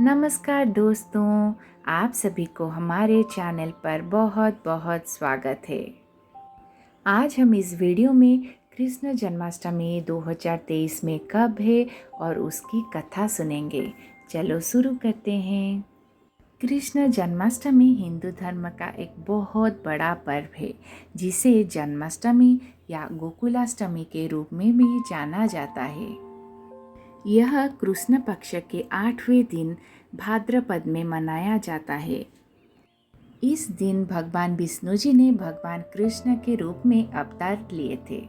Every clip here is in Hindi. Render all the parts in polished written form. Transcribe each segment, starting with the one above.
नमस्कार दोस्तों, आप सभी को हमारे चैनल पर बहुत बहुत स्वागत है। आज हम इस वीडियो में कृष्ण जन्माष्टमी 2023 में कब है और उसकी कथा सुनेंगे। चलो शुरू करते हैं। कृष्ण जन्माष्टमी हिंदू धर्म का एक बहुत बड़ा पर्व है, जिसे जन्माष्टमी या गोकुलाष्टमी के रूप में भी जाना जाता है। यह कृष्ण पक्ष के 8वें दिन भाद्रपद में मनाया जाता है। इस दिन भगवान विष्णु जी ने भगवान कृष्ण के रूप में अवतार लिए थे।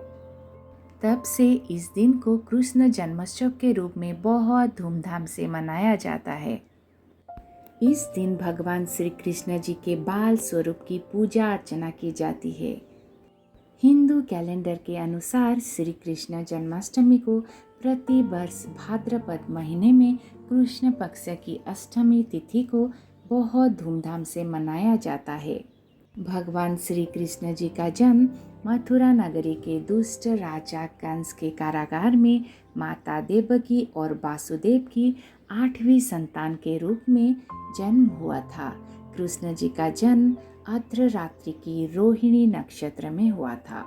तब से इस दिन को कृष्ण जन्मोत्सव के रूप में बहुत धूमधाम से मनाया जाता है। इस दिन भगवान श्री कृष्ण जी के बाल स्वरूप की पूजा अर्चना की जाती है। हिंदू कैलेंडर के अनुसार श्री कृष्ण जन्माष्टमी को प्रति वर्ष भाद्रपद महीने में कृष्ण पक्ष की अष्टमी तिथि को बहुत धूमधाम से मनाया जाता है। भगवान श्री कृष्ण जी का जन्म मथुरा नगरी के दुष्ट राजा कंस के कारागार में माता देवकी और वासुदेव की 8वीं संतान के रूप में जन्म हुआ था। कृष्ण जी का जन्म अर्धरात्रि की रोहिणी नक्षत्र में हुआ था।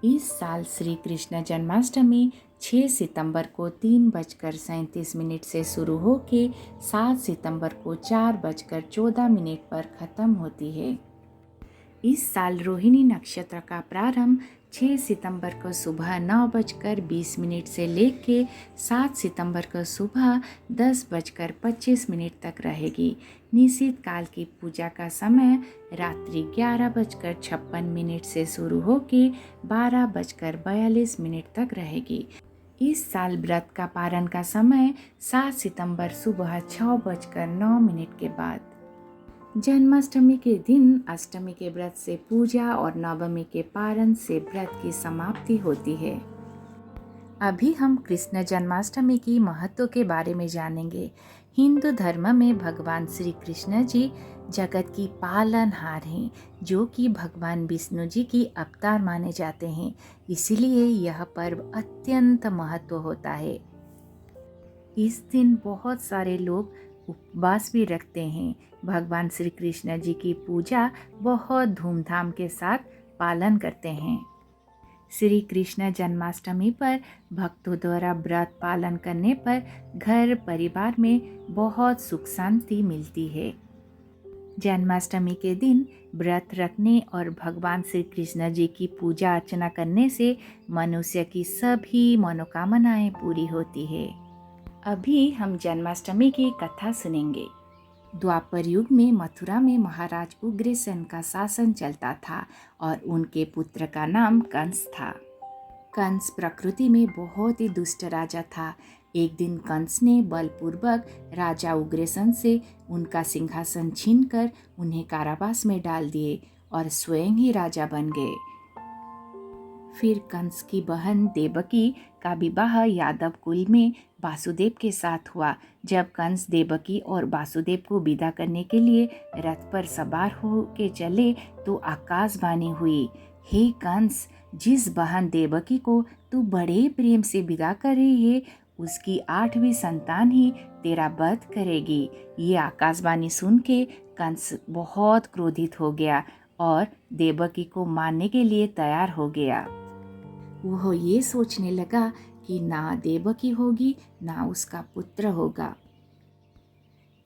इस साल श्री कृष्ण जन्माष्टमी 6 सितंबर को 3:37 से शुरू होकर 7 सितंबर को 4:14 पर खत्म होती है। इस साल रोहिणी नक्षत्र का प्रारंभ 6 सितंबर को सुबह 9:20 से लेके 7 सितंबर को सुबह 10:25 तक रहेगी। निश्चित काल की पूजा का समय रात्रि 11:56 से शुरू होकर 12:42 तक रहेगी। इस साल व्रत का पारण का समय 7 सितंबर सुबह 6:09 के बाद। जन्माष्टमी के दिन अष्टमी के व्रत से पूजा और नवमी के पारण से व्रत की समाप्ति होती है। अभी हम कृष्ण जन्माष्टमी की महत्व के बारे में जानेंगे। हिंदू धर्म में भगवान श्री कृष्ण जी जगत की पालनहार हैं, जो कि भगवान विष्णु जी की अवतार माने जाते हैं। इसीलिए यह पर्व अत्यंत महत्व होता है। इस दिन बहुत सारे लोग उपवास भी रखते हैं। भगवान श्री कृष्ण जी की पूजा बहुत धूमधाम के साथ पालन करते हैं। श्री कृष्ण जन्माष्टमी पर भक्तों द्वारा व्रत पालन करने पर घर परिवार में बहुत सुख शांति मिलती है। जन्माष्टमी के दिन व्रत रखने और भगवान श्री कृष्ण जी की पूजा अर्चना करने से मनुष्य की सभी मनोकामनाएं पूरी होती है। अभी हम जन्माष्टमी की कथा सुनेंगे। द्वापर युग में मथुरा में महाराज उग्रसेन का शासन चलता था और उनके पुत्र का नाम कंस था। कंस प्रकृति में बहुत ही दुष्ट राजा था। एक दिन कंस ने बलपूर्वक राजा उग्रसेन से उनका सिंहासन छीनकर उन्हें कारावास में डाल दिए और स्वयं ही राजा बन गए। फिर कंस की बहन देवकी का विवाह यादव कुल में वासुदेव के साथ हुआ। जब कंस देवकी और वासुदेव को विदा करने के लिए रथ पर सवार हो के चले तो आकाशवाणी हुई, हे कंस, जिस बहन देवकी को तू बड़े प्रेम से विदा कर रही है, उसकी 8वीं संतान ही तेरा वध करेगी। ये आकाशवाणी सुन के कंस बहुत क्रोधित हो गया और देवकी को मारने के लिए तैयार हो गया। वह ये सोचने लगा कि ना देवकी होगी ना उसका पुत्र होगा।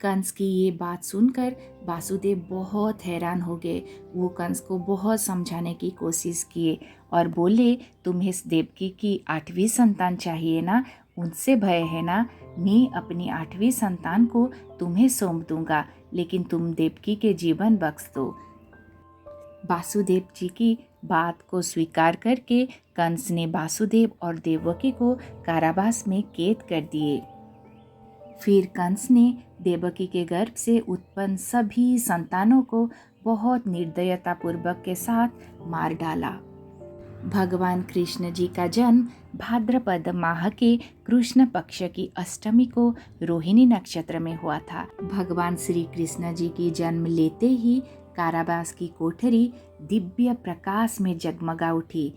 कंस की ये बात सुनकर वासुदेव बहुत हैरान हो गए। वो कंस को बहुत समझाने की कोशिश किए और बोले, तुम्हें देवकी की 8वीं संतान चाहिए ना, उनसे भय है ना, मैं अपनी 8वीं संतान को तुम्हें सौंप दूंगा, लेकिन तुम देवकी के जीवन बख्श दो। वासुदेव जी की बात को स्वीकार करके कंस ने वासुदेव और देवकी को कारावास में कैद कर दिए। फिर कंस ने देवकी के गर्भ से उत्पन्न सभी संतानों को बहुत निर्दयता पूर्वक के साथ मार डाला। भगवान कृष्ण जी का जन्म भाद्रपद माह के कृष्ण पक्ष की अष्टमी को रोहिणी नक्षत्र में हुआ था। भगवान श्री कृष्ण जी की जन्म लेते ही कारावास की कोठरी दिव्य प्रकाश में जगमगा उठी।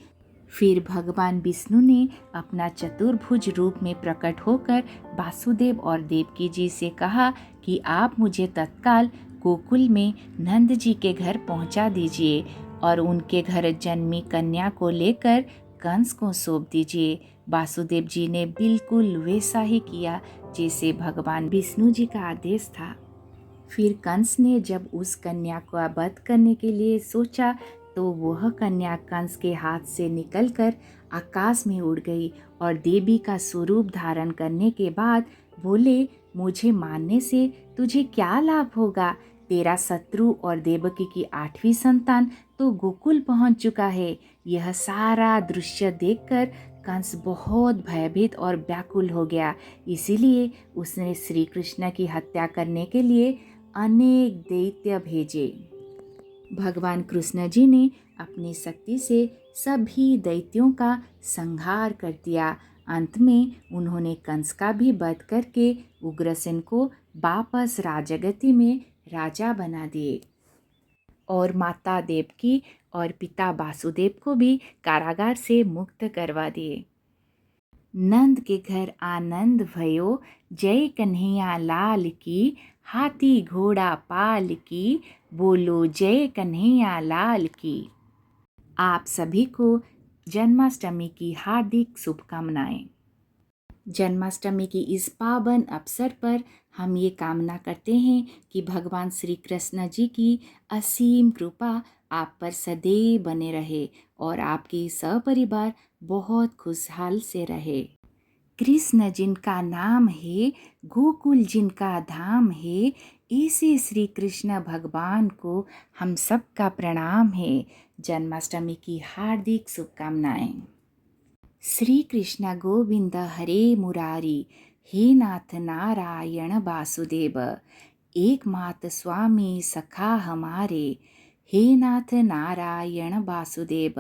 फिर भगवान विष्णु ने अपना चतुर्भुज रूप में प्रकट होकर वासुदेव और देवकी जी से कहा कि आप मुझे तत्काल गोकुल में नंद जी के घर पहुंचा दीजिए और उनके घर जन्मी कन्या को लेकर कंस को सौंप दीजिए। वासुदेव जी ने बिल्कुल वैसा ही किया जैसे भगवान विष्णु जी का आदेश था। फिर कंस ने जब उस कन्या को वध करने के लिए सोचा तो वह कन्या कंस के हाथ से निकलकर आकाश में उड़ गई और देवी का स्वरूप धारण करने के बाद बोले, मुझे मारने से तुझे क्या लाभ होगा? तेरा शत्रु और देवकी की 8वीं संतान तो गोकुल पहुंच चुका है। यह सारा दृश्य देखकर कंस बहुत भयभीत और व्याकुल हो गया। इसीलिए उसने श्री कृष्ण की हत्या करने के लिए अनेक दैत्य भेजे। भगवान कृष्ण जी ने अपनी शक्ति से सभी दैत्यों का संहार कर दिया। अंत में उन्होंने कंस का भी वध करके उग्रसेन को वापस राजगति में राजा बना दिए और माता देवकी और पिता वासुदेव को भी कारागार से मुक्त करवा दिए। नंद के घर आनंद भयो, जय कन्हैया लाल की, हाथी घोड़ा पाल की, बोलो जय कन्हैया लाल की। आप सभी को जन्माष्टमी की हार्दिक शुभकामनाएं। जन्माष्टमी की इस पावन अवसर पर हम ये कामना करते हैं कि भगवान श्री कृष्ण जी की असीम कृपा आप पर सदैव बने रहे और आपके सपरिवार बहुत खुशहाल से रहे। कृष्ण जिनका नाम है, गोकुल जिनका धाम है, ऐसे श्री कृष्ण भगवान को हम सबका प्रणाम है। जन्माष्टमी की हार्दिक शुभकामनाएं। श्री कृष्ण गोविंद हरे मुरारी, हे नाथ नारायण वासुदेव, एकमात्र स्वामी सखा हमारे, हे नाथ नारायण वासुदेव।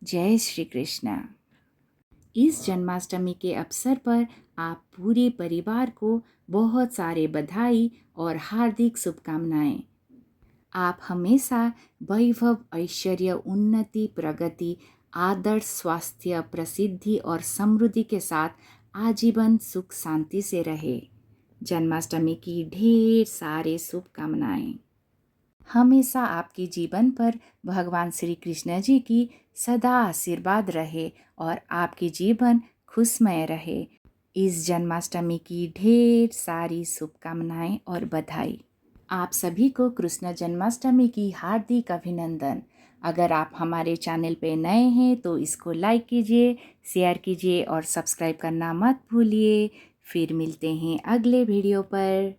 जय श्री कृष्ण। इस जन्माष्टमी के अवसर पर आप पूरे परिवार को बहुत सारे बधाई और हार्दिक शुभकामनाएं। आप हमेशा वैभव, ऐश्वर्य, उन्नति, प्रगति, आदर्श, स्वास्थ्य, प्रसिद्धि और समृद्धि के साथ आजीवन सुख शांति से रहे। जन्माष्टमी की ढेर सारे शुभकामनाएं। हमेशा आपके जीवन पर भगवान श्री कृष्ण जी की सदा आशीर्वाद रहे और आपके जीवन खुशमय रहे। इस जन्माष्टमी की ढेर सारी शुभकामनाएं और बधाई। आप सभी को कृष्ण जन्माष्टमी की हार्दिक अभिनंदन। अगर आप हमारे चैनल पे नए हैं तो इसको लाइक कीजिए, शेयर कीजिए और सब्सक्राइब करना मत भूलिए। फिर मिलते हैं अगले वीडियो पर।